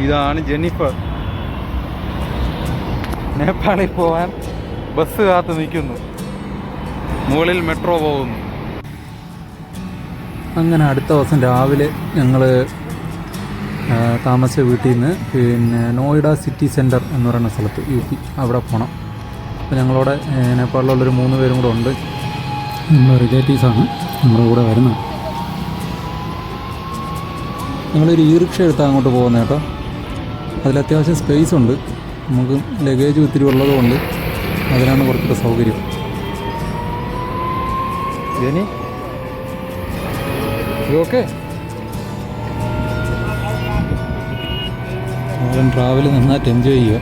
ഇതാണ് ജെന്നിഫർ. നേപ്പാളിൽ പോകാൻ ബസ് കാത്ത് നിൽക്കുന്നു. മുകളിൽ മെട്രോ പോകുന്നു. അങ്ങനെ അടുത്ത ദിവസം രാവിലെ ഞങ്ങൾ താമസിച്ച വീട്ടിൽ നിന്ന് പിന്നെ നോയിഡ സിറ്റി സെൻറ്റർ എന്ന് പറയുന്ന സ്ഥലത്ത് UP അവിടെ പോകണം. അപ്പോൾ ഞങ്ങളോടെ നേപ്പാളിലുള്ളൊരു 3 പേരും കൂടെ ഉണ്ട്. നമ്മുടെ റിലേറ്റീവ്സാണ് നമ്മുടെ കൂടെ വരുന്നത്. ഞങ്ങളൊരു റിക്ഷ എടുത്താൽ അങ്ങോട്ട് പോകുന്നത് കേട്ടോ. അതിൽ അത്യാവശ്യം സ്പേസ് ഉണ്ട്. നമുക്ക് ലഗേജ് ഒത്തിരി ഉള്ളതുകൊണ്ട് അതിനാണ് കുറച്ചുകൂടെ സൗകര്യം. ജെനി ഓക്കെ. അവൻ ട്രാവൽ നന്നായിട്ട് എൻജോയ് ചെയ്യുക.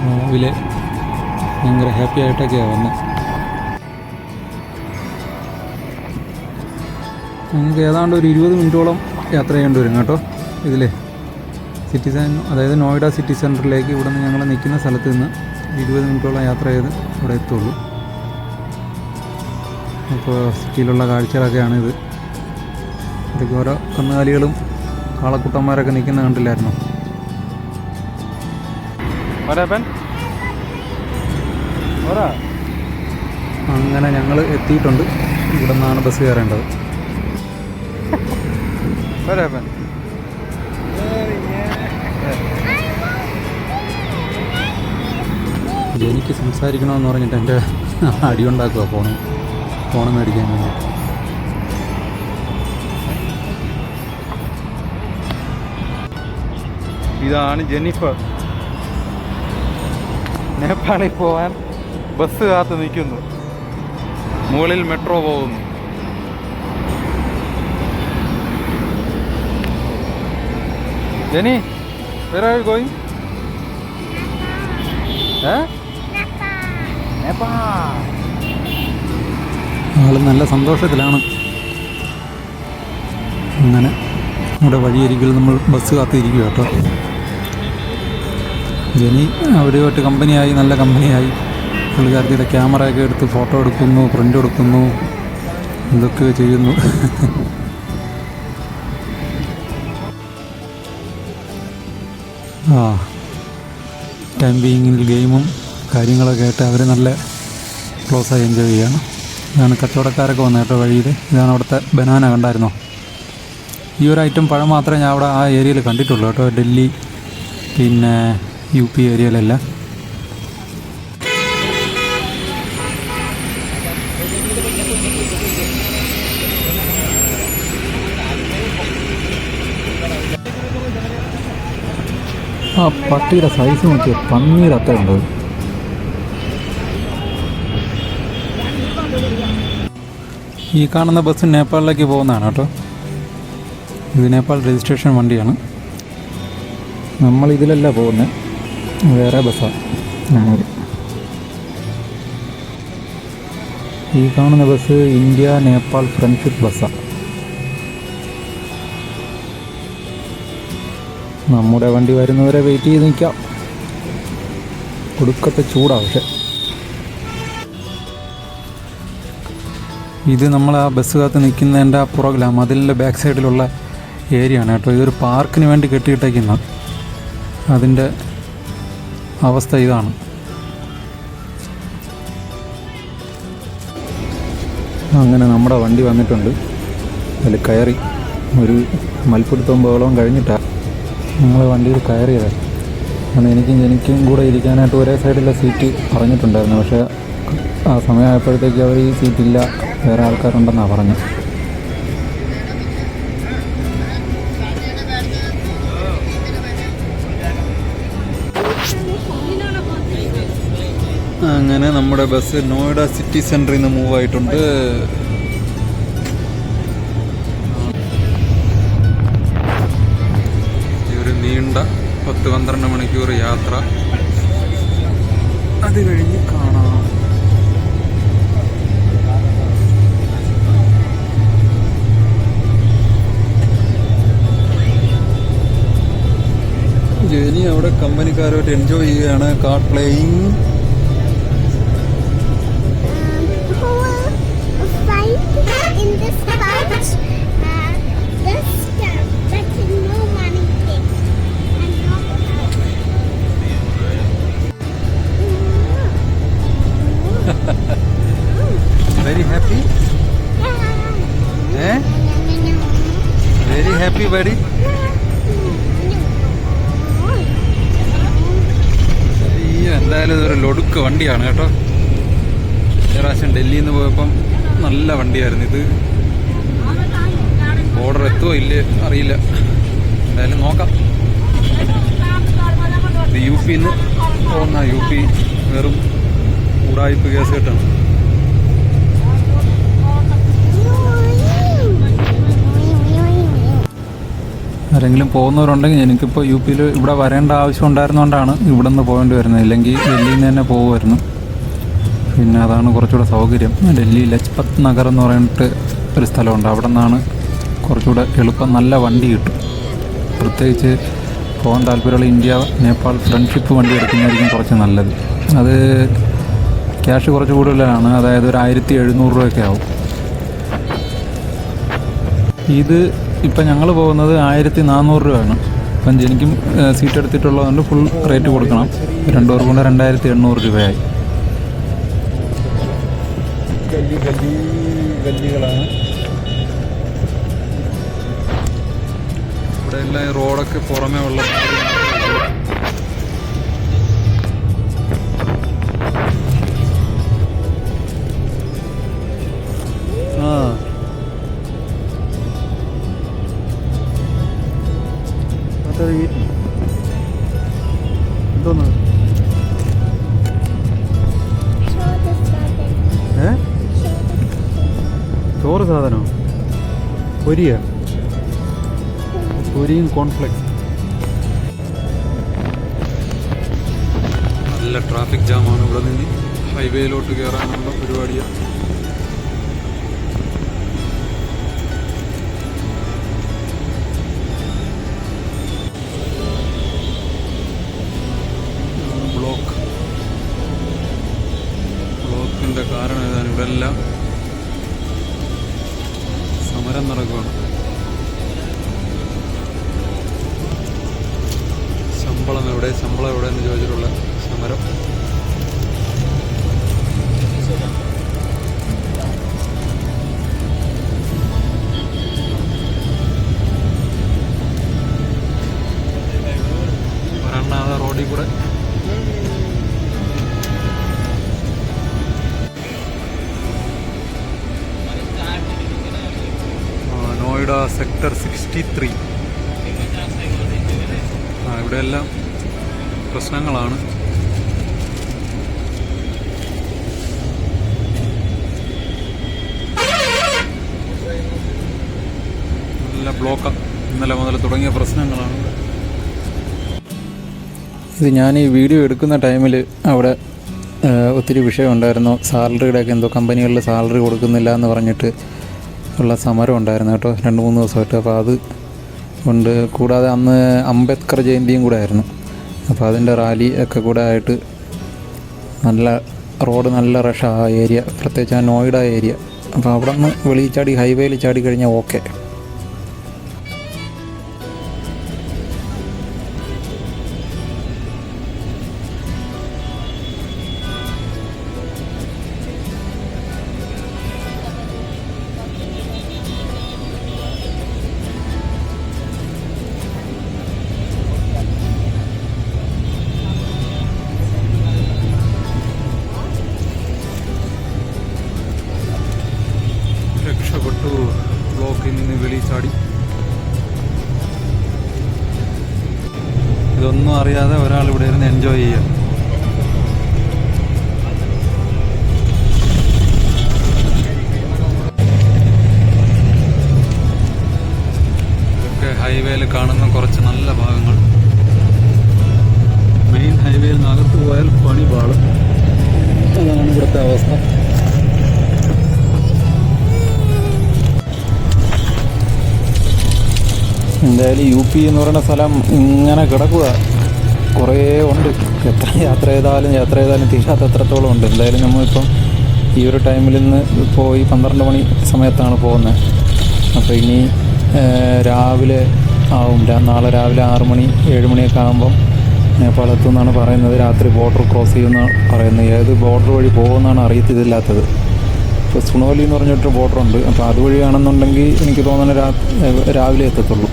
രാവിലെ ഭയങ്കര ഹാപ്പി ആയിട്ടൊക്കെയാണ് വന്നത്. നമുക്ക് ഏതാണ്ട് ഒരു 20 മിനിറ്റോളം യാത്ര ചെയ്യേണ്ടി വരും കേട്ടോ ഇതിലെ അതായത് നോയിഡ സിറ്റി സെൻറ്ററിലേക്ക്. ഇവിടെ നിന്ന് ഞങ്ങൾ നിൽക്കുന്ന സ്ഥലത്ത് നിന്ന് 20 മിനിറ്റോളം യാത്ര ചെയ്ത് ഇവിടെ എത്തുള്ളൂ. അപ്പോൾ സിറ്റിയിലുള്ള കാഴ്ചകളൊക്കെയാണിത്. ഇതൊക്കെ ഓരോ കന്നുകാലികളും കാളക്കുട്ടന്മാരൊക്കെ നിൽക്കുന്ന കണ്ടില്ലായിരുന്നോ? അങ്ങനെ ഞങ്ങൾ എത്തിയിട്ടുണ്ട്. ഇവിടെ നിന്നാണ് ബസ് കയറേണ്ടത്. എനിക്ക് സംസാരിക്കണമെന്ന് പറഞ്ഞിട്ട് എൻ്റെ അടിയുണ്ടാക്കുക ഫോൺ മേടിക്കാൻ വേണ്ടി. ഇതാണ് ജെന്നിഫർ. നേപ്പാളിൽ പോകാൻ ബസ് കാത്ത് നിൽക്കുന്നു. മുകളിൽ മെട്രോ പോകുന്നു. Jeni, where are you going? ആള് നല്ല സന്തോഷത്തിലാണ്. അങ്ങനെ നമ്മുടെ വഴിയരികിൽ നമ്മൾ ബസ് കാത്തിരിക്കുക കേട്ടോ. ജെനി അവരുമായിട്ട് കമ്പനിയായി, നല്ല കമ്പനിയായി. പുള്ളിക്കാരത്തിയുടെ ക്യാമറയൊക്കെ എടുത്ത് ഫോട്ടോ എടുക്കുന്നു, പ്രിൻ്റ് എടുക്കുന്നു, ഇതൊക്കെ ചെയ്യുന്നു. ടൈം ബീയിങ്ങിൽ ഗെയിമും കാര്യങ്ങളൊക്കെ ആയിട്ട് അവർ നല്ല ക്ലോസായി എൻജോയ് ചെയ്യണം. ഇതാണ് കച്ചവടക്കാരൊക്കെ വന്നത് കേട്ടോ വഴിയിൽ. ഇതാണ് അവിടുത്തെ ബനാന, കണ്ടായിരുന്നോ? ഈ ഒരു ഐറ്റം പഴം മാത്രമേ ഞാൻ അവിടെ ആ ഏരിയയിൽ കണ്ടിട്ടുള്ളൂ കേട്ടോ. ഡൽഹി പിന്നെ UP ഏരിയയിലെല്ലാം. ആ പട്ടിയുടെ സൈസ് നോക്കിയ പന്നീർ അത്രയുണ്ട്. ഈ കാണുന്ന ബസ് നേപ്പാളിലേക്ക് പോകുന്നതാണ് കേട്ടോ. ഇത് നേപ്പാൾ രജിസ്ട്രേഷൻ വണ്ടിയാണ്. നമ്മളിതിലല്ല പോകുന്നത്, വേറെ ബസ്സാണ് നമ്മൾ. ഈ കാണുന്ന ബസ് ഇന്ത്യ നേപ്പാൾ ഫ്രണ്ട്ഷിപ്പ് ബസ്സാണ്. നമ്മുടെ വണ്ടി വരുന്നവരെ വെയിറ്റ് ചെയ്ത് നിൽക്കാം. കൊടുക്കത്തെ ചൂടാണ്. പക്ഷെ ഇത് നമ്മൾ ആ ബസ് കാത്ത് നിൽക്കുന്നതിൻ്റെ പുറകിലാണ്, മതിലിൻ്റെ ബാക്ക് സൈഡിലുള്ള ഏരിയ ആണ് കേട്ടോ. ഇതൊരു പാർക്കിന് വേണ്ടി കെട്ടിയിട്ടേക്കുന്ന അതിൻ്റെ അവസ്ഥ ഇതാണ്. അങ്ങനെ നമ്മുടെ വണ്ടി വന്നിട്ടുണ്ട്. അതിൽ കയറി ഒരു മൽപ്പിടുത്തവും ബഹളവും കഴിഞ്ഞിട്ടാണ് ഞങ്ങൾ വണ്ടിയിൽ കയറിയത്. കാരണം എനിക്കും കൂടെ ഇരിക്കാനായിട്ട് ഒരേ സൈഡിലെ സീറ്റ് പറഞ്ഞിട്ടുണ്ടായിരുന്നു. പക്ഷേ ആ സമയമായപ്പോഴത്തേക്ക് അവർ ഈ സീറ്റില്ല, വേറെ ആൾക്കാരുണ്ടെന്നാണ് പറഞ്ഞത്. അങ്ങനെ നമ്മുടെ ബസ് നോയിഡ സിറ്റി സെൻറ്ററിൽ നിന്ന് മൂവ് ആയിട്ടുണ്ട്. ഒരു നീണ്ട 10-12 മണിക്കൂർ യാത്ര, അത് കഴിഞ്ഞ് കാണാം. ജെനി അവിടെ കമ്പനിക്കാരുമായിട്ട് എൻജോയ് ചെയ്യുകയാണ്. Car playing. UP buddy? എന്തായാലും ഇതൊരു ലൊടുക്ക് വണ്ടിയാണ് കേട്ടോ. പ്രാവശ്യം ഡൽഹിയിൽ നിന്ന് പോയപ്പം നല്ല വണ്ടിയായിരുന്നു ഇത്. ബോർഡർ എത്തുമോ ഇല്ലേ അറിയില്ല, എന്തായാലും നോക്കാം. ഇത് UP നിന്ന് പോകുന്ന UP വെറും ഉടായിപ്പ് കേസ് കേട്ടാണ്. ആരെങ്കിലും പോകുന്നവരുണ്ടെങ്കിൽ എനിക്കിപ്പോൾ UP ഇവിടെ വരേണ്ട ആവശ്യം ഉണ്ടായിരുന്നുകൊണ്ടാണ് ഇവിടെ നിന്ന് പോകേണ്ടി വരുന്നത്. ഇല്ലെങ്കിൽ ഡൽഹിയിൽ നിന്ന് തന്നെ പോകുമായിരുന്നു. പിന്നെ അതാണ് കുറച്ചുകൂടെ സൗകര്യം. ഡൽഹി ലജ്പത് നഗർ എന്ന് പറഞ്ഞിട്ട് ഒരു സ്ഥലമുണ്ട്, അവിടെ നിന്നാണ് കുറച്ചുകൂടെ എളുപ്പം നല്ല വണ്ടി കിട്ടും. പ്രത്യേകിച്ച് പോകാൻ താല്പര്യമുള്ള ഇന്ത്യ നേപ്പാൾ ഫ്രണ്ട്ഷിപ്പ് വണ്ടി എടുക്കുന്നതായിരിക്കും കുറച്ച് നല്ലത്. അത് ക്യാഷ് കുറച്ച് കൂടുതലാണ്, അതായത് ഒരു 1700 രൂപയൊക്കെ ആവും. ഇത് ഇപ്പം ഞങ്ങൾ പോകുന്നത് 1400 രൂപയാണ്. ഇപ്പം എനിക്കും സീറ്റ് എടുത്തിട്ടുള്ളതുകൊണ്ട് ഫുൾ റേറ്റ് കൊടുക്കണം. 2 പേർ കൊണ്ട് 2800 രൂപയായി. ഗല്ലികളാണ് ഇവിടെ എല്ലാം. റോഡൊക്കെ പുറമേ ഉള്ള എന്തോന്ന് ചോറ് സാധനോ? പൊരിയും കോൺഫ്ലെക്സ്. നല്ല ട്രാഫിക് ജാമാണ്. ഇവിടെ നിന്ന് ഹൈവേയിലോട്ട് കയറാനുള്ള പരിപാടിയാണ്. ബ്ലോക്കിൻ്റെ കാരണം ഏതാണ്? ഇവിടെ എല്ലാം സമരം നടക്കുകയാണ്. ശമ്പളം എവിടെ എന്ന് ചോദിച്ചിട്ടുള്ള സമരം. ഒരെണ്ണാതെ റോഡിൽ കൂടെ നോയിഡ സെക്ടർ 63. ഇവിടെയെല്ലാം പ്രശ്നങ്ങളാണ്. നല്ല ബ്ലോക്കാണ്. ഇന്നലെ മുതൽ തുടങ്ങിയ പ്രശ്നങ്ങളാണ്. ഇത് ഞാൻ ഈ വീഡിയോ എടുക്കുന്ന ടൈമിൽ അവിടെ ഒത്തിരി വിഷയം ഉണ്ടായിരുന്നു. സാലറിയുടെയൊക്കെ എന്തോ കമ്പനികളിൽ സാലറി കൊടുക്കുന്നില്ല എന്ന് പറഞ്ഞിട്ട് ഉള്ള സമരം ഉണ്ടായിരുന്നു കേട്ടോ, 2-3 ദിവസമായിട്ട്. അപ്പോൾ അത് കൊണ്ട് കൂടാതെ അന്ന് അംബേദ്കർ ജയന്തിയും കൂടെ ആയിരുന്നു. അപ്പോൾ അതിൻ്റെ റാലി ഒക്കെ കൂടെ ആയിട്ട് നല്ല റോഡ് നല്ല റഷ് ആ ഏരിയ, പ്രത്യേകിച്ച് ആ നോയിഡ ഏരിയ. അപ്പോൾ അവിടെ നിന്ന് വെളിയിൽ ചാടി ഹൈവേയിൽ ചാടി കഴിഞ്ഞാൽ ഓക്കെ. രക്ഷപ്പെട്ടു. ബ്ലോക്കിൽ നിന്ന് വെളിയിൽ ചാടി. ഇതൊന്നും അറിയാതെ ഒരാൾ ഇവിടെ ഇരുന്ന് എൻജോയ് ചെയ്യുക. ഇതൊക്കെ ഹൈവേയിൽ കാണുന്ന കുറച്ച് നല്ല ഭാഗങ്ങൾ. മെയിൻ ഹൈവേയിൽ നിന്ന് അകത്ത് പോയാൽ പണി പാളും. അതാണ് ഇവിടുത്തെ അവസ്ഥ. എന്തായാലും UP എന്ന് പറയുന്ന സ്ഥലം ഇങ്ങനെ കിടക്കുക, കുറേ ഉണ്ട്. എത്ര യാത്ര ചെയ്താലും തീരാത്ത എത്രത്തോളം ഉണ്ട്. എന്തായാലും നമ്മളിപ്പം ഈ ഒരു ടൈമിൽ നിന്ന് പോയി 12 മണി സമയത്താണ് പോകുന്നത്. അപ്പോൾ ഇനി രാവിലെ ആവും, നാളെ രാവിലെ 6 മണി 7 മണിയൊക്കെ ആകുമ്പം നേപ്പാളത്തു നിന്നാണ് പറയുന്നത്. രാത്രി ബോർഡർ ക്രോസ് ചെയ്യുമെന്നാണ് പറയുന്നത്. ഏത് ബോർഡർ വഴി പോകുമെന്നാണ് അറിയത്തില്ലാത്തത്. ഇപ്പോൾ സുണോലി എന്ന് പറഞ്ഞിട്ടൊരു ബോർഡറുണ്ട്. അപ്പോൾ അതുവഴിയാണെന്നുണ്ടെങ്കിൽ എനിക്ക് തോന്നുന്നത് രാവിലെ എത്തത്തുള്ളൂ.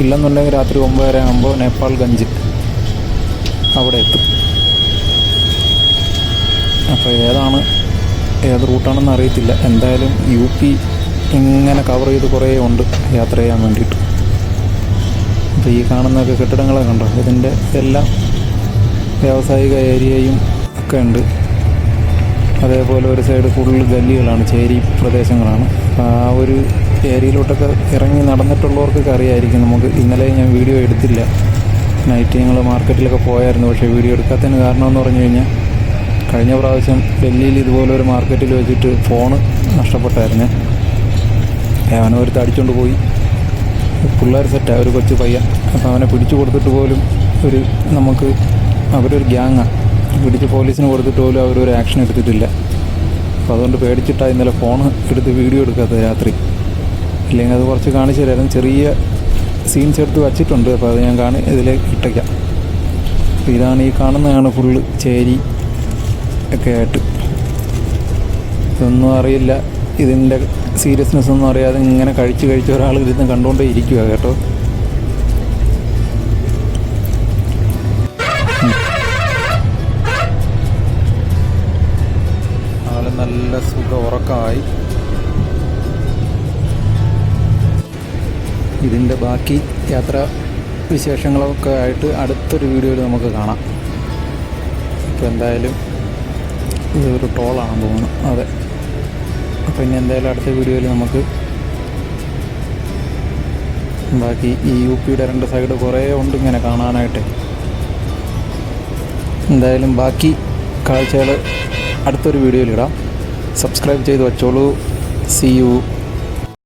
ഇല്ലെന്നുണ്ടെങ്കിൽ രാത്രി 9:30 ആകുമ്പോൾ നേപ്പാൾഗഞ്ച് അവിടെ എത്തും. അപ്പോൾ ഏത് റൂട്ടാണെന്ന് അറിയത്തില്ല. എന്തായാലും UP ഇങ്ങനെ കവർ ചെയ്ത് കുറേ ഉണ്ട് യാത്ര ചെയ്യാൻ വേണ്ടിയിട്ട്. അപ്പോൾ ഈ കാണുന്നൊക്കെ കെട്ടിടങ്ങളൊക്കെ കണ്ടോ, ഇതിൻ്റെ എല്ലാം വ്യാവസായിക ഏരിയയും ഒക്കെ ഉണ്ട്. അതേപോലെ ഒരു സൈഡ് ഫുള്ള് ഗല്ലികളാണ്, ചേരി പ്രദേശങ്ങളാണ്. അപ്പോൾ ആ ഒരു ഏരിയയിലോട്ടൊക്കെ ഇറങ്ങി നടന്നിട്ടുള്ളവർക്കൊക്കെ അറിയായിരിക്കും. നമുക്ക് ഇന്നലെ ഞാൻ വീഡിയോ എടുത്തില്ല, നൈറ്റ് ഞങ്ങൾ മാർക്കറ്റിലൊക്കെ പോയായിരുന്നു. പക്ഷേ വീഡിയോ എടുക്കാത്തതിന് കാരണമെന്ന് പറഞ്ഞു കഴിഞ്ഞാൽ കഴിഞ്ഞ പ്രാവശ്യം ഡൽഹിയിൽ ഇതുപോലെ ഒരു മാർക്കറ്റിൽ വെച്ചിട്ട് ഫോണ് നഷ്ടപ്പെട്ടായിരുന്നേ. അവനൊരുത്ത് അടിച്ചുകൊണ്ട് പോയി. പിള്ളേർ സെറ്റാണ്, ഒരു കൊച്ചു പയ്യൻ. അപ്പോൾ അവനെ പിടിച്ചു കൊടുത്തിട്ട് പോലും അവരൊരു ഗ്യാങ്ങാണ്, പിടിച്ച് പോലീസിന് കൊടുത്തിട്ട് പോലും അവരൊരു ആക്ഷൻ എടുത്തിട്ടില്ല. അപ്പോൾ അതുകൊണ്ട് പേടിച്ചിട്ടാണ് ഇന്നലെ ഫോൺ എടുത്ത് വീഡിയോ എടുക്കാത്തത് രാത്രി. ഇല്ലെങ്കിൽ അത് കുറച്ച് കാണിച്ചു തരായിരുന്നു. ചെറിയ സീൻസ് എടുത്ത് വച്ചിട്ടുണ്ട്. അപ്പോൾ അത് ഞാൻ ഇതിലേക്ക് ഇട്ടേക്കാം. അപ്പോൾ ഇതാണ് ഈ കാണുന്നതാണ് ഫുള്ള് ചേരി ഒക്കെ ആയിട്ട്. ഇതൊന്നും അറിയില്ല, ഇതിൻ്റെ സീരിയസ്നെസ് ഒന്നും അറിയാതെ ഇങ്ങനെ കഴിച്ച് ഒരാൾ ഇരുന്ന് കണ്ടുകൊണ്ടേ ഇരിക്കുക കേട്ടോ. ആൾ നല്ല ഉറക്കമായി. ഇതിൻ്റെ ബാക്കി യാത്രാ വിശേഷങ്ങളൊക്കെ ആയിട്ട് അടുത്തൊരു വീഡിയോയിൽ നമുക്ക് കാണാം. ഇപ്പോൾ എന്തായാലും ഇതൊരു ടോളാണെന്ന് തോന്നുന്നു. അതെ. അപ്പോൾ ഇനി എന്തായാലും അടുത്ത വീഡിയോയിൽ നമുക്ക് ബാക്കി ഈ UPയുടെ 2 സൈഡ് കുറേ ഉണ്ട് ഇങ്ങനെ കാണാനായിട്ട്. എന്തായാലും ബാക്കി കാഴ്ചകൾ അടുത്തൊരു വീഡിയോയിൽ ഇടാം. സബ്സ്ക്രൈബ് ചെയ്ത് വച്ചോളൂ. See you.